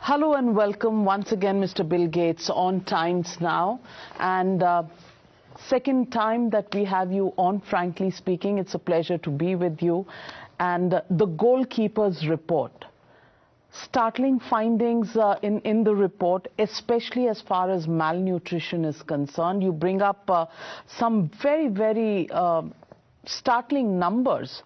Hello and welcome once again, Mr. Bill Gates, on Times Now. And second time that we have you on, frankly speaking. It's a pleasure to be with you. And the goalkeepers report. Startling findings in the report, especially as far as malnutrition is concerned. You bring up some very startling numbers.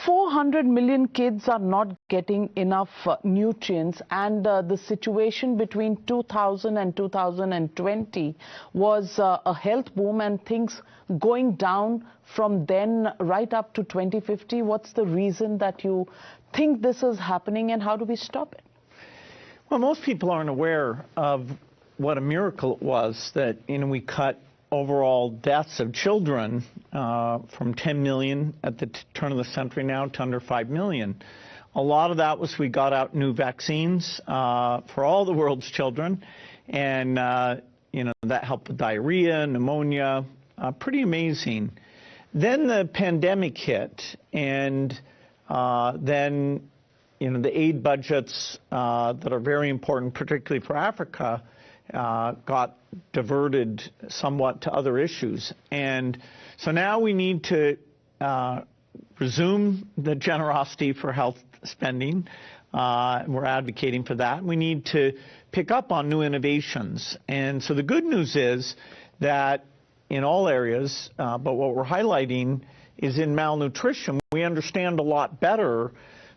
400 million kids are not getting enough nutrients, and the situation between 2000 and 2020 was a health boom, and things going down from then right up to 2050. What's the reason that you think this is happening, and how do we stop it? Well, most people aren't aware of what a miracle it was that, we cut overall deaths of children from 10 million at the turn of the century now to under 5 million. A lot of that was we got out new vaccines for all the world's children, and that helped with diarrhea, pneumonia, pretty amazing. Then the pandemic hit, and then the aid budgets that are very important, particularly for Africa, got diverted somewhat to other issues. And so now we need to resume the generosity for health spending. We're advocating for that. We need to pick up on new innovations. And so the good news is that in all areas, but what we're highlighting is in malnutrition, we understand a lot better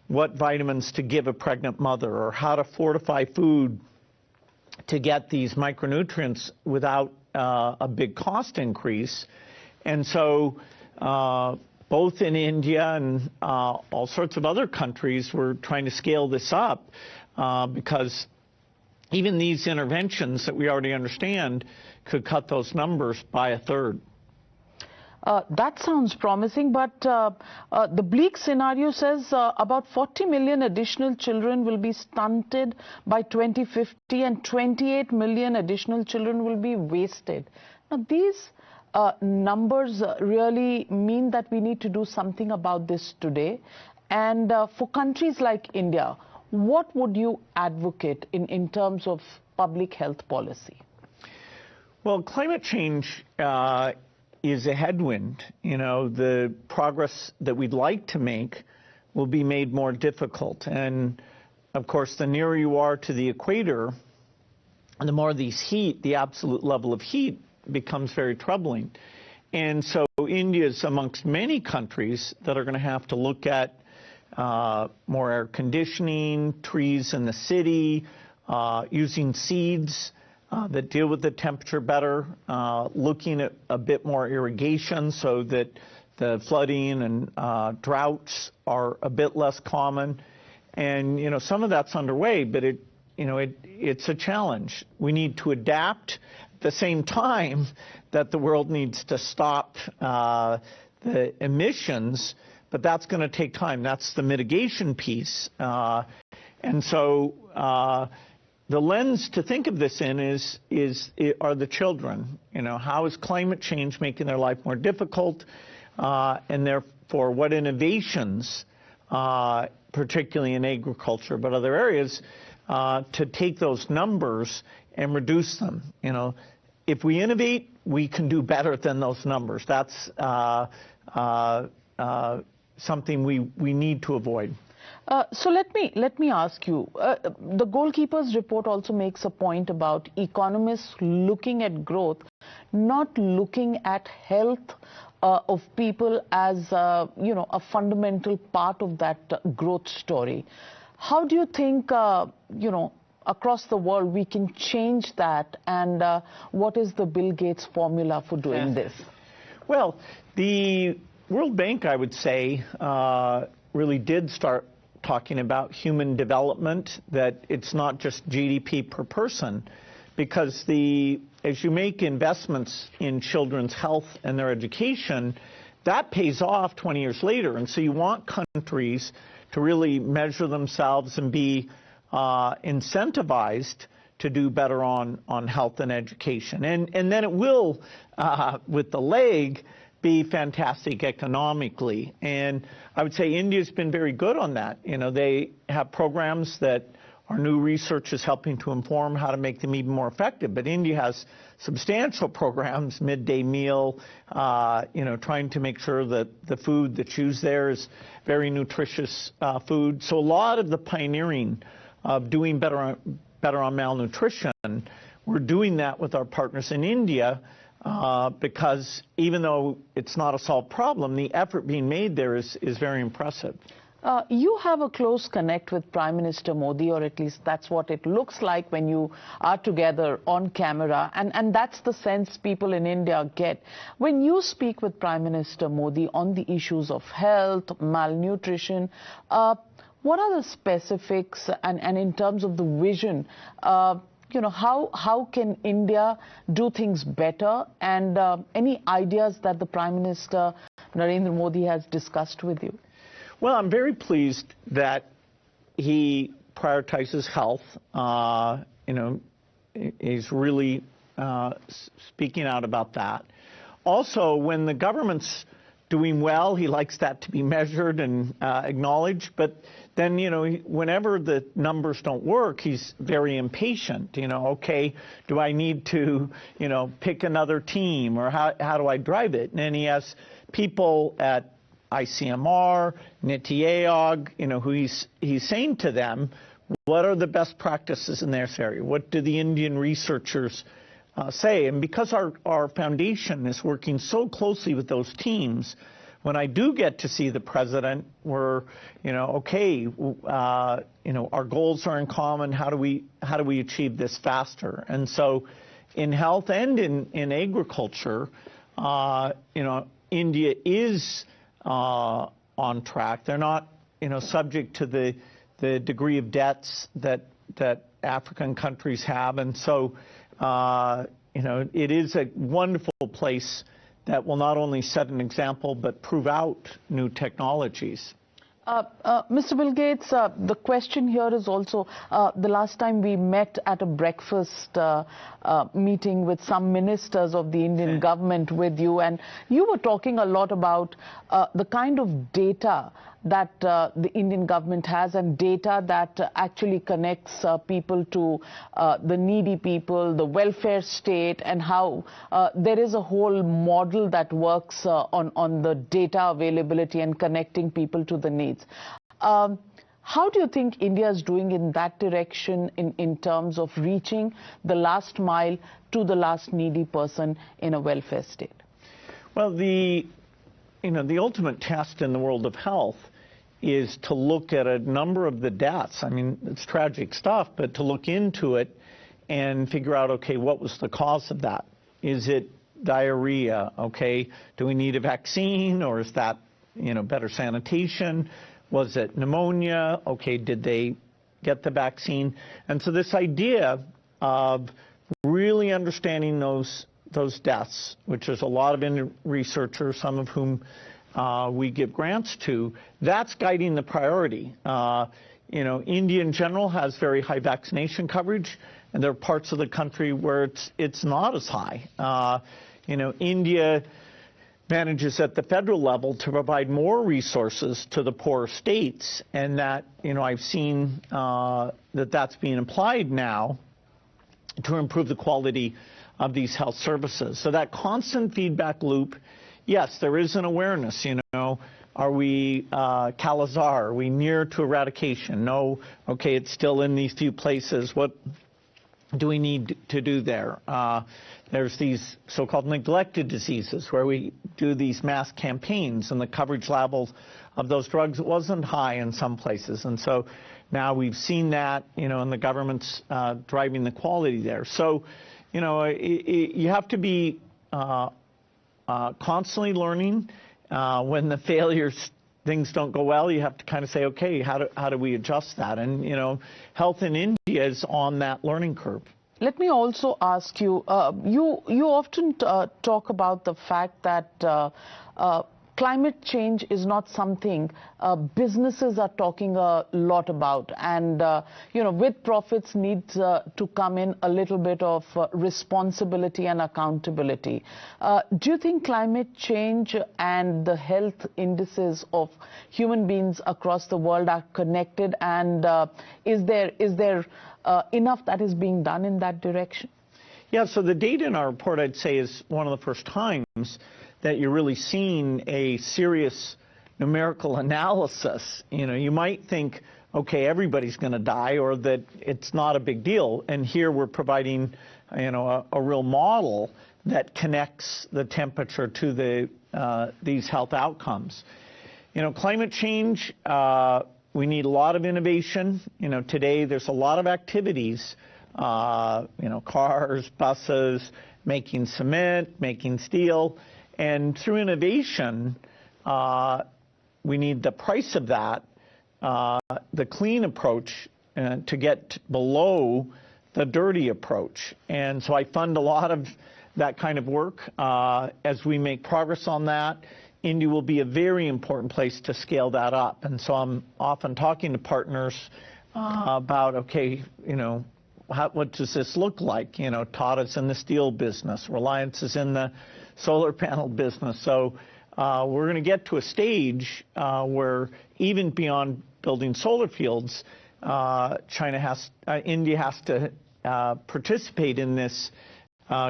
what vitamins to give a pregnant mother, or how to fortify food to get these micronutrients without a big cost increase. And so both in India and all sorts of other countries, we're trying to scale this up because even these interventions that we already understand could cut those numbers by a third. That sounds promising, but the bleak scenario says about 40 million additional children will be stunted by 2050, and 28 million additional children will be wasted. Now, these numbers really mean that we need to do something about this today. And for countries like India, what would you advocate in terms of public health policy? Well, climate change is a headwind. The progress that we'd like to make will be made more difficult. And of course, the nearer you are to the equator, the more the absolute level of heat becomes very troubling. And so India is amongst many countries that are going to have to look at more air conditioning, trees in the city, using seeds that deal with the temperature better, looking at a bit more irrigation so that the flooding and droughts are a bit less common. And, some of that's underway, but it's a challenge. We need to adapt at the same time that the world needs to stop the emissions, but that's going to take time. That's the mitigation piece. And so the lens to think of this in are the children. How is climate change making their life more difficult? And therefore, what innovations, particularly in agriculture, but other areas, to take those numbers and reduce them. If we innovate, we can do better than those numbers. That's something we need to avoid. So let me ask you, the goalkeepers report also makes a point about economists looking at growth, not looking at health of people as a fundamental part of that growth story. How do you think across the world we can change that, and what is the Bill Gates formula for doing this? Well, the World Bank, I would say, really did start talking about human development, that it's not just GDP per person, because as you make investments in children's health and their education, that pays off 20 years later. And so you want countries to really measure themselves and be incentivized to do better on health and education. And then it will, with the leg, be fantastic economically. And I would say India's been very good on that. They have programs that Our new research is helping to inform how to make them even more effective. But India has substantial programs, midday meal, trying to make sure that the food that's used there is very nutritious food. So a lot of the pioneering of doing better on malnutrition, we're doing that with our partners in India because even though it's not a solved problem, the effort being made there is very impressive. You have a close connect with Prime Minister Modi, or at least that's what it looks like when you are together on camera, and that's the sense people in India get. When you speak with Prime Minister Modi on the issues of health, malnutrition, what are the specifics and in terms of the vision, how can India do things better, and any ideas that the Prime Minister Narendra Modi has discussed with you? Well, I'm very pleased that he prioritizes health. He's really speaking out about that. Also, when the government's doing well, he likes that to be measured and acknowledged. But then, whenever the numbers don't work, he's very impatient. Okay, do I need to, pick another team, or how do I drive it? And he has people at ICMR, Niti Aayog, who he's saying to them, what are the best practices in this area? What do the Indian researchers say? And because our foundation is working so closely with those teams, when I do get to see the president, we're, our goals are in common. How do we achieve this faster? And so, in health and in agriculture, India is on track. They're not, subject to the degree of debts that African countries have, and so, it is a wonderful place that will not only set an example but prove out new technologies. Mr. Bill Gates, the question here is also, the last time we met at a breakfast meeting with some ministers of the Indian government with you, and you were talking a lot about the kind of data that the Indian government has, and data that actually connects people to the needy people, the welfare state, and how there is a whole model that works on the data availability and connecting people to the needs. How do you think India is doing in that direction in terms of reaching the last mile to the last needy person in a welfare state? Well, the ultimate test in the world of health is to look at a number of the deaths. I mean, it's tragic stuff, but to look into it and figure out, okay, what was the cause of that? Is it diarrhea? Okay, do we need a vaccine, or is that, better sanitation? Was it pneumonia? Okay, did they get the vaccine? And so this idea of really understanding those deaths, which is a lot of Indian researchers, some of whom we give grants to, that's guiding the priority. India in general has very high vaccination coverage, and there are parts of the country where it's not as high. India manages at the federal level to provide more resources to the poorer states, and that, I've seen that's being applied now to improve the quality of these health services. So that constant feedback loop, yes, there is an awareness, are we Kala-Azar? Are we near to eradication? No, okay, it's still in these few places. What do we need to do there? There's these so-called neglected diseases where we do these mass campaigns, and the coverage levels of those drugs wasn't high in some places. And so now we've seen that, and the government's driving the quality there. So, you have to be constantly learning. When the failures, things don't go well, you have to kind of say, okay, how do we adjust that? And, health in India is on that learning curve. Let me also ask you, you often talk about the fact that climate change is not something businesses are talking a lot about, and with profits needs to come in a little bit of responsibility and accountability. Do you think climate change and the health indices of human beings across the world are connected, and is there enough that is being done in that direction? Yeah, so the data in our report, I'd say, is one of the first times that you're really seeing a serious numerical analysis. You might think, okay, everybody's going to die, or that it's not a big deal. And here we're providing, a real model that connects the temperature to these health outcomes. Climate change, we need a lot of innovation. Today there's a lot of activities, cars, buses, making cement, making steel. And through innovation, we need the price of that, the clean approach, to get below the dirty approach. And so I fund a lot of that kind of work. As we make progress on that, India will be a very important place to scale that up. And so I'm often talking to partners about, okay, what does this look like? Tata's in the steel business, Reliance is in the solar panel business. So we're going to get to a stage where even beyond building solar fields, India has to participate in this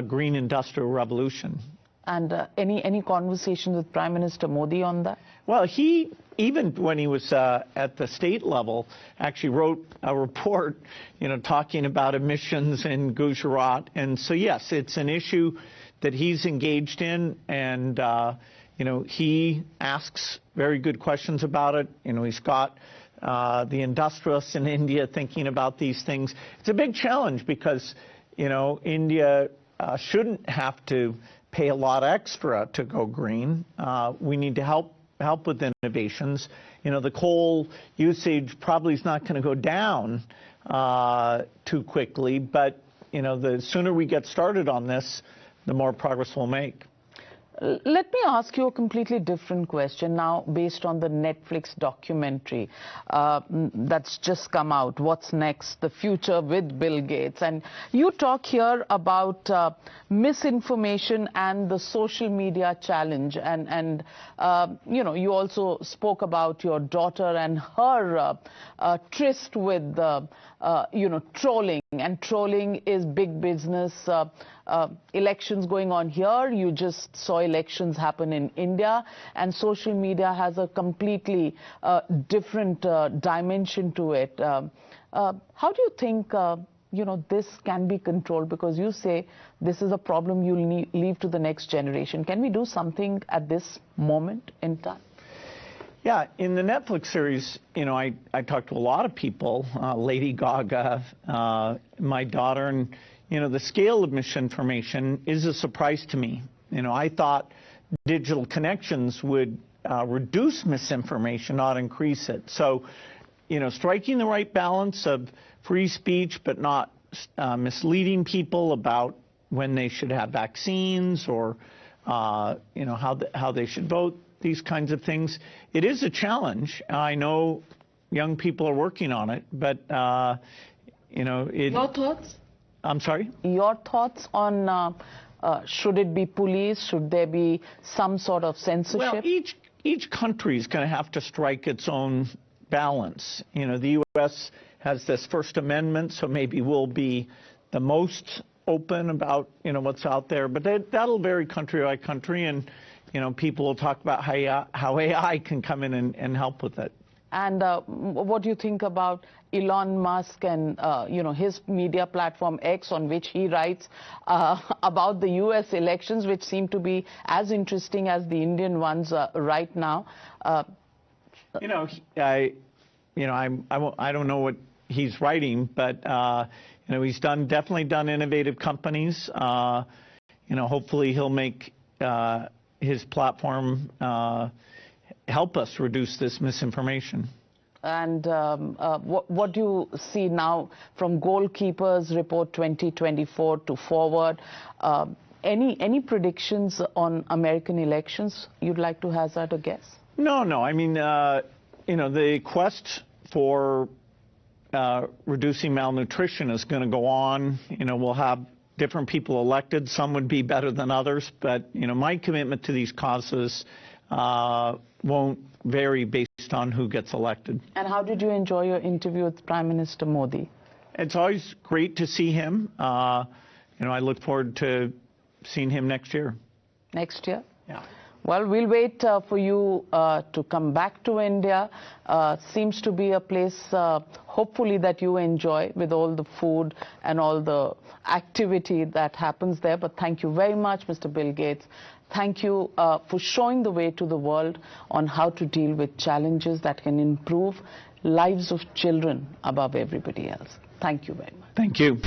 green industrial revolution. And any conversations with Prime Minister Modi on that? Well, he, even when he was at the state level, actually wrote a report, talking about emissions in Gujarat. And so, yes, it's an issue that he's engaged in, and, he asks very good questions about it. He's got the industrialists in India thinking about these things. It's a big challenge because, India shouldn't have to pay a lot extra to go green. We need to help with innovations. The coal usage probably is not going to go down too quickly, but the sooner we get started on this, the more progress we'll make. Let me ask you a completely different question now, based on the Netflix documentary that's just come out, What's Next? The Future with Bill Gates. And you talk here about misinformation and the social media challenge. And you also spoke about your daughter and her tryst with, trolling. And trolling is big business. Elections going on here. You just saw elections happen in India, and social media has a completely different dimension to it. How do you think this can be controlled? Because you say this is a problem you'll leave to the next generation. Can we do something at this moment in time? Yeah, in the Netflix series, I talked to a lot of people, Lady Gaga, my daughter, and the scale of misinformation is a surprise to me. I thought digital connections would reduce misinformation, not increase it. So, striking the right balance of free speech, but not misleading people about when they should have vaccines or, how they should vote, these kinds of things. It is a challenge. I know young people are working on it, but, Your thoughts? I'm sorry? Your thoughts on should it be police? Should there be some sort of censorship? Well, each country is going to have to strike its own balance. The U.S. has this First Amendment, so maybe we'll be the most open about, what's out there. But that'll vary country by country, and, people will talk about how AI can come in and help with it. And what do you think about Elon Musk and, his media platform X, on which he writes about the U.S. elections, which seem to be as interesting as the Indian ones right now? I don't know what he's writing, but, he's definitely done innovative companies. Hopefully he'll make his platform help us reduce this misinformation. And what do you see now from Goalkeepers Report 2024 to forward? Any predictions on American elections you'd like to hazard a guess? No. I mean, the quest for reducing malnutrition is going to go on. We'll have different people elected. Some would be better than others. But, my commitment to these causes won't vary based on who gets elected. And how did you enjoy your interview with Prime Minister Modi? It's always great to see him. I look forward to seeing him next year. Next year? Yeah. Well, we'll wait for you to come back to India. Seems to be a place, hopefully, that you enjoy with all the food and all the activity that happens there. But thank you very much, Mr. Bill Gates. Thank you for showing the way to the world on how to deal with challenges that can improve lives of children above everybody else. Thank you very much. Thank you.